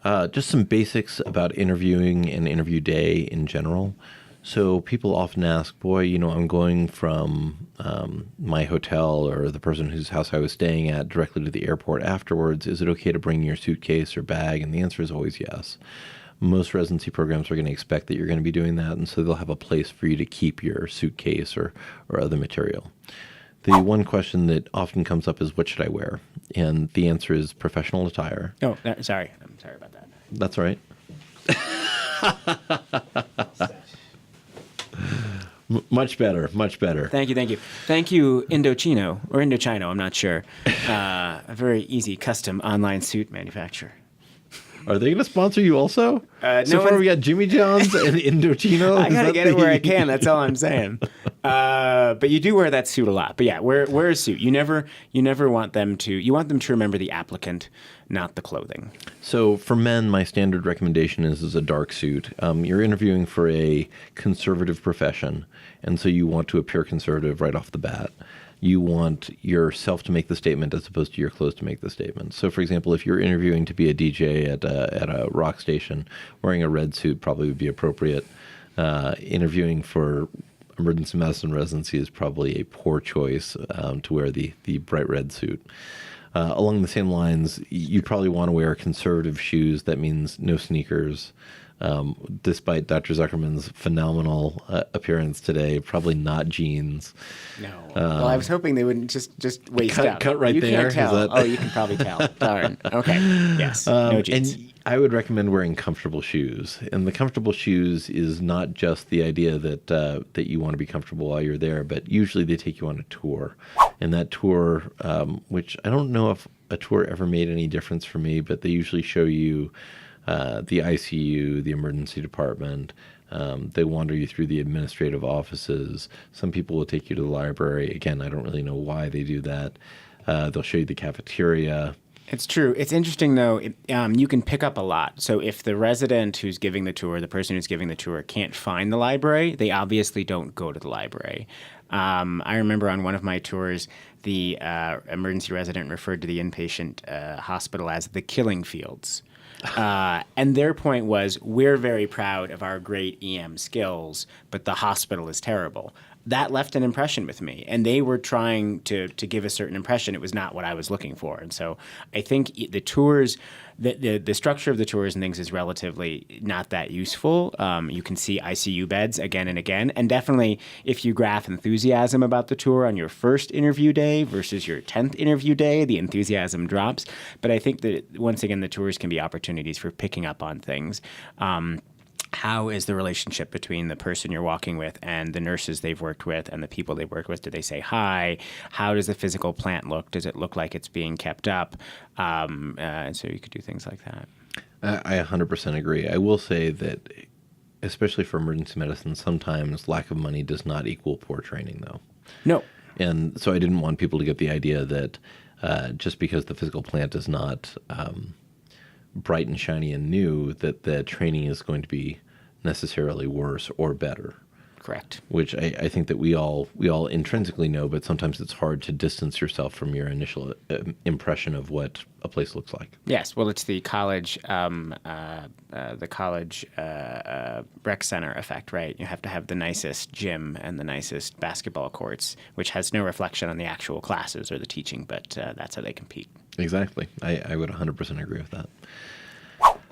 Just some basics about interviewing and interview day in general. So people often ask, boy, I'm going from my hotel or the person whose house I was staying at directly to the airport afterwards. Is it okay to bring your suitcase or bag? And the answer is always yes. Most residency programs are going to expect that you're going to be doing that, and so they'll have a place for you to keep your suitcase or other material. The one question that often comes up is, what should I wear? And the answer is professional attire. Oh, sorry. I'm sorry about that. That's all right. Much better, much better. Thank you. Thank you, Indochino, or Indochino, I'm not sure. A very easy custom online suit manufacturer. Are they going to sponsor you also? So far we got Jimmy John's and Indochino. I got to get it where I can. That's all I'm saying. But you do wear that suit a lot. But yeah, wear a suit. You never want them to. You want them to remember the applicant, not the clothing. So for men, my standard recommendation is a dark suit. You're interviewing for a conservative profession, and so you want to appear conservative right off the bat. You want yourself to make the statement as opposed to your clothes to make the statement. So, for example, if you're interviewing to be a DJ at a rock station, wearing a red suit probably would be appropriate. Interviewing for emergency medicine residency is probably a poor choice to wear the bright red suit. Along the same lines, you probably want to wear conservative shoes. That means no sneakers. Despite Dr. Zuckerman's phenomenal appearance today, probably not jeans. No. Well, I was hoping they wouldn't just waste out. Cut right you there. Can't tell. Oh, you can probably tell. Darn. Okay. Yes. No jeans. And I would recommend wearing comfortable shoes. And the comfortable shoes is not just the idea that you want to be comfortable while you're there, but usually they take you on a tour. And that tour, which I don't know if a tour ever made any difference for me, but they usually show you the ICU, the emergency department. They wander you through the administrative offices. Some people will take you to the library. Again, I don't really know why they do that. They'll show you the cafeteria. It's true. It's interesting, though. You can pick up a lot. So if the resident who's giving the tour, the person who's giving the tour, can't find the library, they obviously don't go to the library. I remember on one of my tours, the emergency resident referred to the inpatient hospital as the killing fields. And their point was, we're very proud of our great EM skills, but the hospital is terrible. That left an impression with me, and they were trying to give a certain impression. It was not what I was looking for. And so I think the tours, the structure of the tours and things is relatively not that useful. You can see ICU beds again and again. And definitely if you graph enthusiasm about the tour on your first interview day versus your 10th interview day, the enthusiasm drops. But I think that, once again, the tours can be opportunities for picking up on things. How is the relationship between the person you're walking with and the nurses they've worked with and the people they've worked with? Do they say hi? How does the physical plant look? Does it look like it's being kept up? And so you could do things like that. I 100% agree. I will say that, especially for emergency medicine, sometimes lack of money does not equal poor training, though. No. And so I didn't want people to get the idea that just because the physical plant is not bright and shiny and new, that the training is going to be necessarily worse or better. Correct. Which I think that we all intrinsically know, but sometimes it's hard to distance yourself from your initial impression of what a place looks like. Yes, well, it's the college rec center effect, right? You have to have the nicest gym and the nicest basketball courts, which has no reflection on the actual classes or the teaching, but that's how they compete. Exactly. I would 100% agree with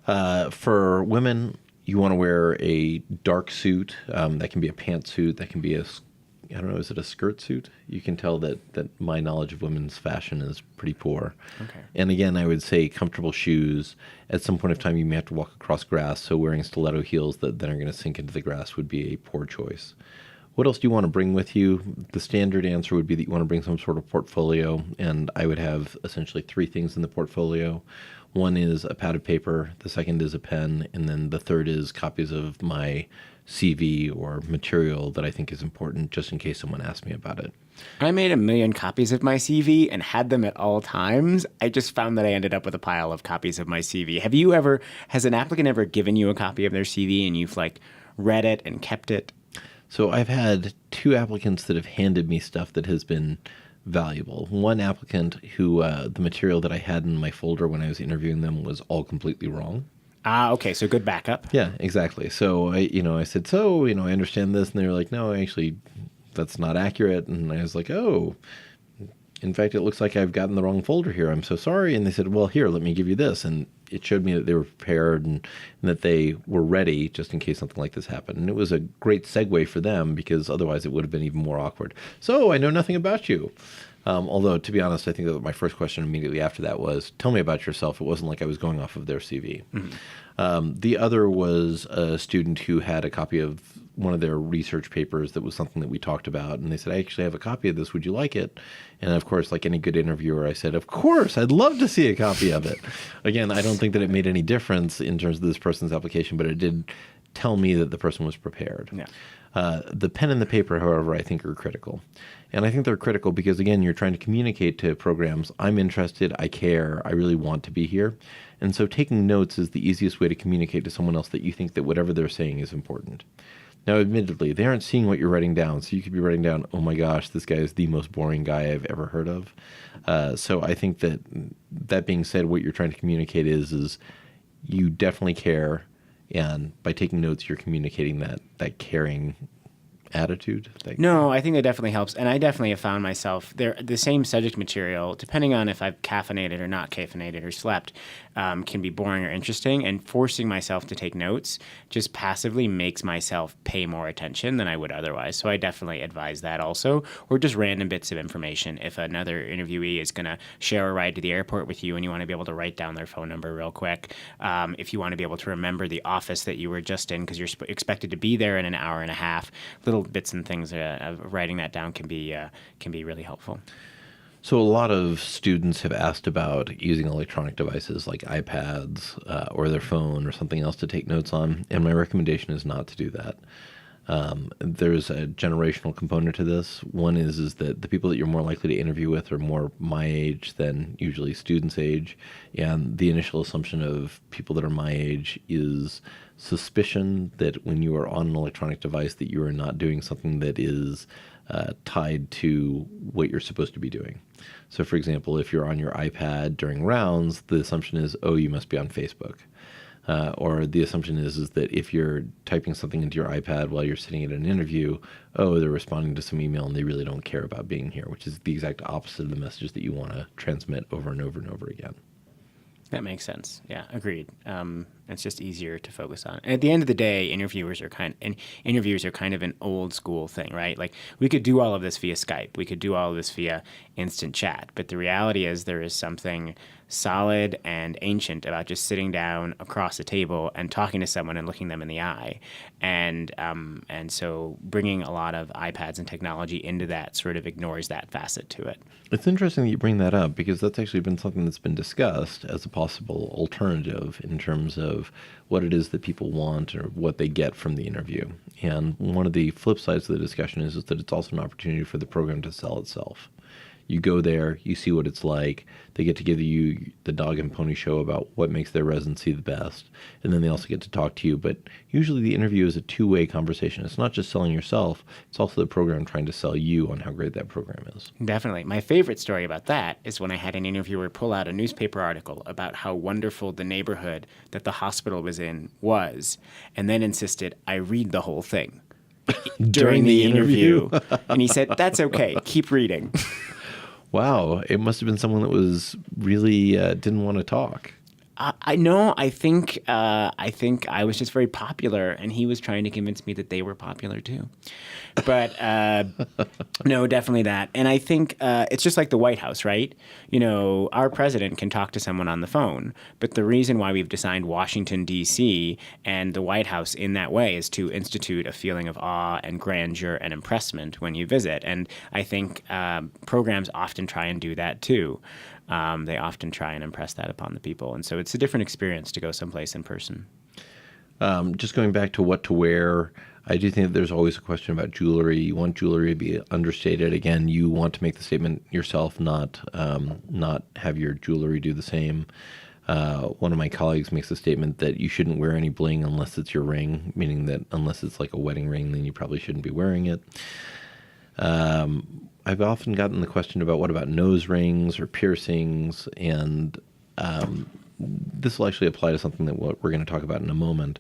that. For women, you want to wear a dark suit. That can be a pantsuit. That can be is it a skirt suit? You can tell that my knowledge of women's fashion is pretty poor. Okay. And again, I would say comfortable shoes. At some point of time, you may have to walk across grass, so wearing stiletto heels that then are going to sink into the grass would be a poor choice. What else do you want to bring with you? The standard answer would be that you want to bring some sort of portfolio, and I would have essentially 3 things in the portfolio. One is a pad of paper, the second is a pen, and then the third is copies of my CV or material that I think is important just in case someone asks me about it. I made 1 million copies of my CV and had them at all times. I just found that I ended up with a pile of copies of my CV. Has an applicant ever given you a copy of their CV and you've read it and kept it? So I've had 2 applicants that have handed me stuff that has been valuable. One applicant who the material that I had in my folder when I was interviewing them was all completely wrong. Okay. So good backup. Yeah, exactly. So I said, so, I understand this. And they were like, no, actually, that's not accurate. And I was like, oh, in fact, it looks like I've gotten the wrong folder here. I'm so sorry. And they said, well, here, let me give you this. And it showed me that they were prepared and that they were ready just in case something like this happened. And it was a great segue for them because otherwise it would have been even more awkward. So I know nothing about you. Although, to be honest, I think that my first question immediately after that was, tell me about yourself. It wasn't like I was going off of their CV. The other was a student who had a copy of one of their research papers that was something that we talked about. And they said, I actually have a copy of this. Would you like it? And of course, like any good interviewer, I said, of course, I'd love to see a copy of it. Again, I don't think that it made any difference in terms of this person's application, but it did tell me that the person was prepared. Yeah. The pen and the paper, however, I think are critical. And I think they're critical because, again, you're trying to communicate to programs, I'm interested, I care, I really want to be here. And so taking notes is the easiest way to communicate to someone else that you think that whatever they're saying is important. Now, admittedly, they aren't seeing what you're writing down. So you could be writing down, oh my gosh, this guy is the most boring guy I've ever heard of. So I think that being said, what you're trying to communicate is you definitely care. And by taking notes, you're communicating that caring attitude. No, I think that definitely helps. And I definitely have found myself there. The same subject material, depending on if I've caffeinated or not caffeinated or slept, can be boring or interesting. And forcing myself to take notes just passively makes myself pay more attention than I would otherwise. So I definitely advise that also. Or just random bits of information. If another interviewee is going to share a ride to the airport with you and you want to be able to write down their phone number real quick, if you want to be able to remember the office that you were just in because you're expected to be there in an hour and a half, little bits and things of writing that down can be really helpful. So a lot of students have asked about using electronic devices like iPads or their phone or something else to take notes on, and my recommendation is not to do that. There's a generational component to this. One is that the people that you're more likely to interview with are more my age than usually students' age, and the initial assumption of people that are my age is suspicion that when you are on an electronic device that you are not doing something that is tied to what you're supposed to be doing. So, for example, if you're on your iPad during rounds, the assumption is, oh, you must be on Facebook. Or the assumption is that if you're typing something into your iPad while you're sitting at an interview, oh, they're responding to some email and they really don't care about being here, which is the exact opposite of the message that you want to transmit over and over and over again. That makes sense. Yeah, agreed. It's just easier to focus on. And at the end of the day, interviews are kind of an old school thing, right? Like we could do all of this via Skype, we could do all of this via instant chat, but the reality is there is something solid and ancient about just sitting down across a table and talking to someone and looking them in the eye, and so bringing a lot of iPads and technology into that sort of ignores that facet to it. It's interesting that you bring that up because that's actually been something that's been discussed as a possible alternative in terms of what it is that people want or what they get from the interview. And one of the flip sides of the discussion is that it's also an opportunity for the program to sell itself. You go there, you see what it's like. They get to give you the dog and pony show about what makes their residency the best. And then they also get to talk to you. But usually the interview is a two-way conversation. It's not just selling yourself. It's also the program trying to sell you on how great that program is. Definitely. My favorite story about that is when I had an interviewer pull out a newspaper article about how wonderful the neighborhood that the hospital was in was, and then insisted I read the whole thing during the interview. And he said, that's okay. Keep reading. Wow, it must have been someone that was really didn't want to talk. I know. I think I was just very popular, and he was trying to convince me that they were popular too. But no, definitely that. And I think it's just like the White House, right? You know, our president can talk to someone on the phone, but the reason why we've designed Washington, D.C. and the White House in that way is to institute a feeling of awe and grandeur and impressment when you visit. And I think programs often try and do that too. They often try and impress that upon the people. And so it's a different experience to go someplace in person. Just going back to what to wear, I do think that there's always a question about jewelry. You want jewelry to be understated. Again, you want to make the statement yourself, not have your jewelry do the same. One of my colleagues makes the statement that you shouldn't wear any bling unless it's your ring, meaning that unless it's like a wedding ring, then you probably shouldn't be wearing it. I've often gotten the question about what about nose rings or piercings, and this will actually apply to something that we're going to talk about in a moment,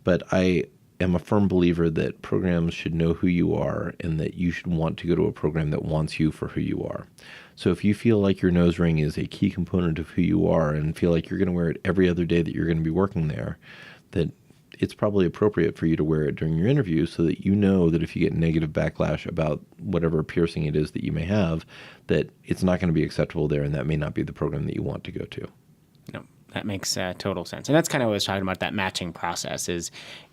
but I am a firm believer that programs should know who you are and that you should want to go to a program that wants you for who you are. So if you feel like your nose ring is a key component of who you are and feel like you're going to wear it every other day that you're going to be working there, that it's probably appropriate for you to wear it during your interview so that you know that if you get negative backlash about whatever piercing it is that you may have, that it's not going to be acceptable there and that may not be the program that you want to go to. No, that makes total sense, and that's kind of what I was talking about. That matching process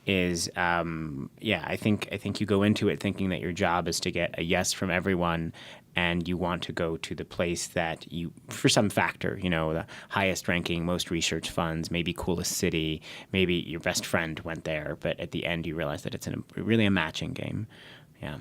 I think you go into it thinking that your job is to get a yes from everyone, and you want to go to the place that you, for some factor, the highest ranking, most research funds, maybe coolest city, maybe your best friend went there, but at the end you realize that it's really a matching game. Yeah.